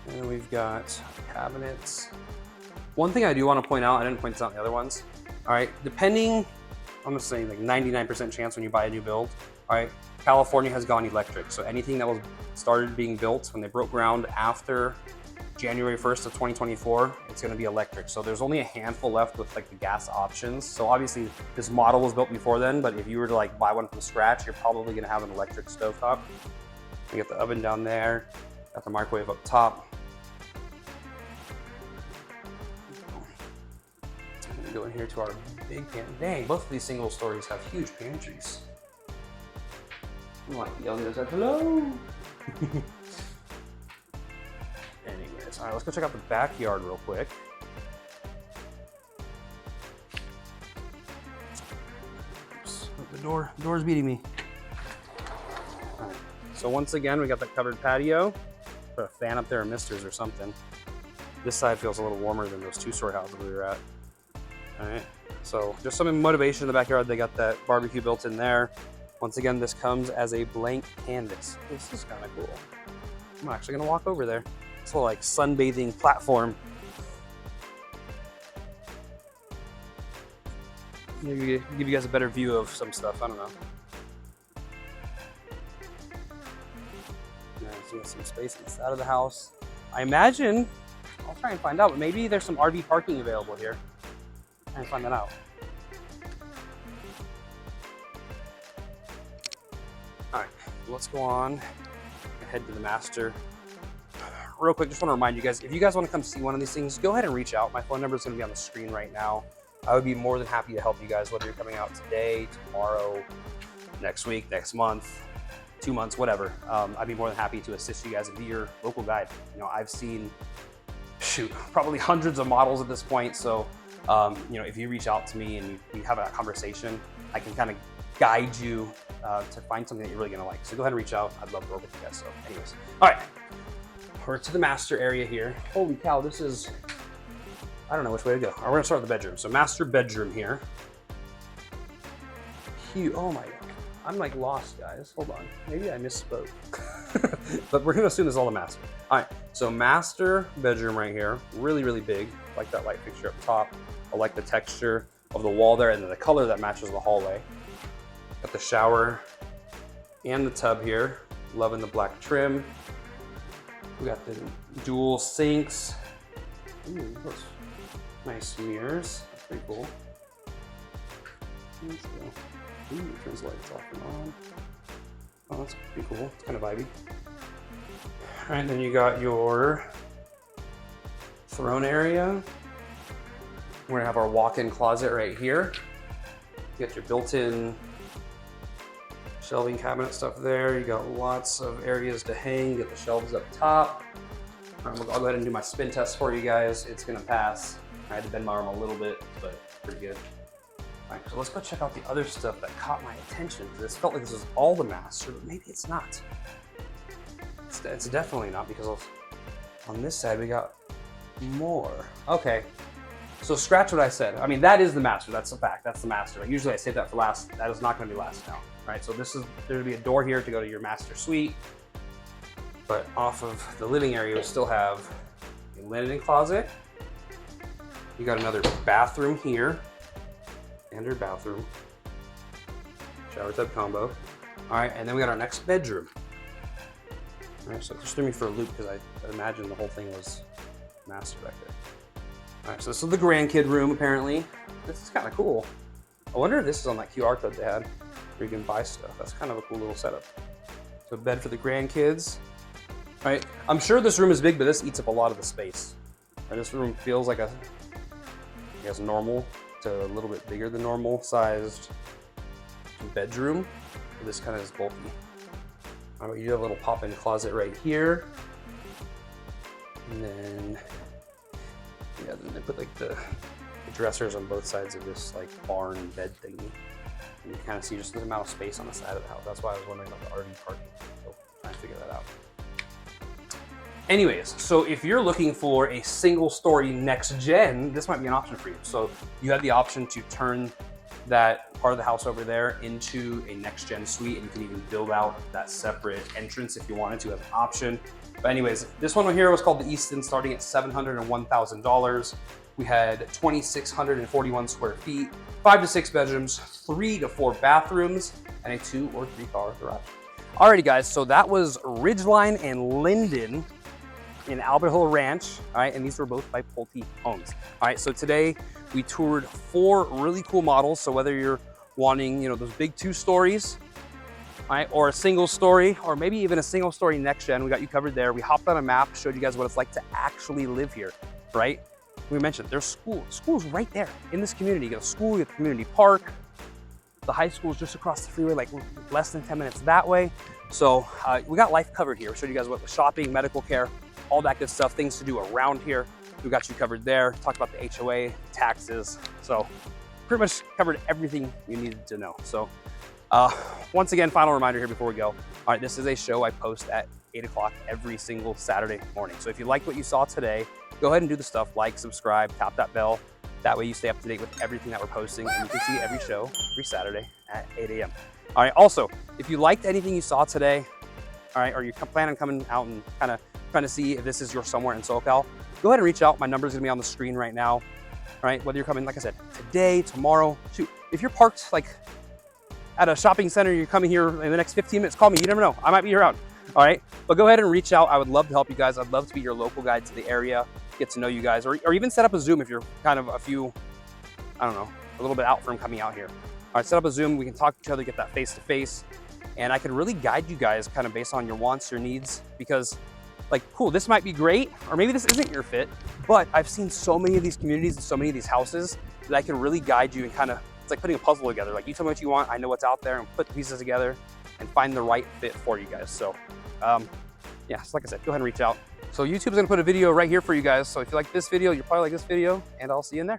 And then we've got cabinets. One thing I do want to point out, I didn't point this out in the other ones. All right, depending I'm just saying like 99% chance when you buy a new build. All right, California has gone electric. So anything that was started being built when they broke ground after January 1st of 2024, it's gonna be electric. So there's only a handful left with like the gas options. So obviously this model was built before then, but if you were to like buy one from scratch, you're probably gonna have an electric stovetop. You got the oven down there, got the microwave up top. I'm gonna go in here to our big pan. Dang, both of these single stories have huge pantries. I'm like yelling at us, hello. Anyways, all right, let's go check out the backyard real quick. Oops, the door's beating me. All right, so once again, we got the covered patio. Put a fan up there or misters or something. This side feels a little warmer than those two-story houses we were at. All right, so just some motivation in the backyard. They got that barbecue built in there. Once again, this comes as a blank canvas. This is kind of cool. I'm actually gonna walk over there. It's a little like sunbathing platform. Maybe give you guys a better view of some stuff, I don't know. Yeah, so you got some space inside of the house. I imagine, I'll try and find out, but maybe there's some RV parking available here. Try and find that out. All right, let's go on and head to the master. Real quick, just want to remind you guys, if you guys want to come see one of these things, go ahead and reach out. My phone number is going to be on the screen right now. I would be more than happy to help you guys, whether you're coming out today, tomorrow, next week, next month, 2 months, whatever. I'd be more than happy to assist you guys and be your local guide. You know, I've seen, shoot, probably hundreds of models at this point. So, you know, if you reach out to me and we have a conversation, I can kind of guide you to find something that you're really gonna like. So go ahead and reach out. I'd love to work with you guys. So anyways, all right, we're to the master area here. Holy cow, this is, I don't know which way to go. All right, we're gonna start with the bedroom. So master bedroom here. Huge, oh my God. I'm like lost, guys. Hold on, maybe I misspoke. But we're gonna assume this is all the master. All right, so master bedroom right here. Really, really big. I like that light fixture up top. I like the texture of the wall there and then the color that matches the hallway. Got the shower and the tub here. Loving the black trim. We got the dual sinks. Ooh, those nice mirrors. That's pretty cool. Ooh, turns the lights off and on. Oh, that's pretty cool. It's kind of vibey. All right, then you got your throne area. We're gonna have our walk-in closet right here. You got your built-in shelving cabinet stuff there. You got lots of areas to hang. You got the shelves up top. I'll go ahead and do my spin test for you guys. It's gonna pass. I had to bend my arm a little bit, but pretty good. All right, so let's go check out the other stuff that caught my attention, because this felt like this was all the master, but maybe it's not. It's definitely not, because on this side we got more. Okay, so scratch what I said. I mean, that is the master, that's a fact, that's the master. Like, usually I save that for last. That is not gonna be last now. Right, so there's gonna be a door here to go to your master suite, but off of the living area, we still have a linen closet. You got another bathroom here, and your bathroom, shower tub combo. All right, and then we got our next bedroom. All right, so it just threw me for a loop because I imagine the whole thing was master back there. All right, so this is the grandkid room apparently. This is kind of cool. I wonder if this is on that QR code they had where you can buy stuff. That's kind of a cool little setup. So bed for the grandkids. All right, I'm sure this room is big, but this eats up a lot of the space. And this room feels like I guess normal to a little bit bigger than normal sized bedroom. This kind of is bulky. All right, you have a little pop-in closet right here. And then, yeah, then they put like the dressers on both sides of this like barn bed thingy. And you kind of see just the amount of space on the side of the house. That's why I was wondering about the RV parking. So trying to figure that out. Anyways, so if you're looking for a single story next gen, this might be an option for you. So you have the option to turn that part of the house over there into a next gen suite, and you can even build out that separate entrance if you wanted to as an option. But anyways, this one here was called the Easton, starting at $701,000. We had 2,641 square feet, 5 to 6 bedrooms, 3 to 4 bathrooms, and a 2 or 3 car garage. Alrighty guys, so that was Ridgeline and Linden in Alberhill Ranch, all right, and these were both by Pulte Homes. All right, so today we toured 4 really cool models. So whether you're wanting, you know, those big 2 stories, all right, or a single story, or maybe even a single story next gen, we got you covered there. We hopped on a map, showed you guys what it's like to actually live here, right? We mentioned there's school's right there in this community. You got a school, you got the community park. The high school is just across the freeway, like less than 10 minutes that way. So we got life covered here. We showed you guys what the shopping, medical care, all that good stuff, things to do around here. We got you covered there. Talked about the HOA, taxes. So pretty much covered everything you needed to know. So once again, final reminder here before we go. All right, this is a show I post at 8 o'clock every single Saturday morning. So if you liked what you saw today, go ahead and do the stuff like, subscribe, tap that bell. That way you stay up to date with everything that we're posting, and you can see every show every Saturday at 8 a.m. All right, also, if you liked anything you saw today, all right, or you plan on coming out and kind of trying to see if this is your somewhere in SoCal, go ahead and reach out. My number is gonna be on the screen right now. All right, whether you're coming, like I said, today, tomorrow, shoot. If you're parked like at a shopping center, you're coming here in the next 15 minutes, call me, you never know, I might be around. All right, but go ahead and reach out. I would love to help you guys. I'd love to be your local guide to the area, get to know you guys, or even set up a Zoom if you're kind of a little bit out from coming out here. All right, set up a Zoom, we can talk to each other, get that face-to-face, and I can really guide you guys kind of based on your wants, your needs, because like, cool, this might be great, or maybe this isn't your fit, but I've seen so many of these communities and so many of these houses that I can really guide you and kind of, it's like putting a puzzle together. Like, you tell me what you want, I know what's out there, and put the pieces together and find the right fit for you guys. So yeah, so like I said, go ahead and reach out. So YouTube's gonna put a video right here for you guys. So if you like this video, you'll probably like this video, and I'll see you in there.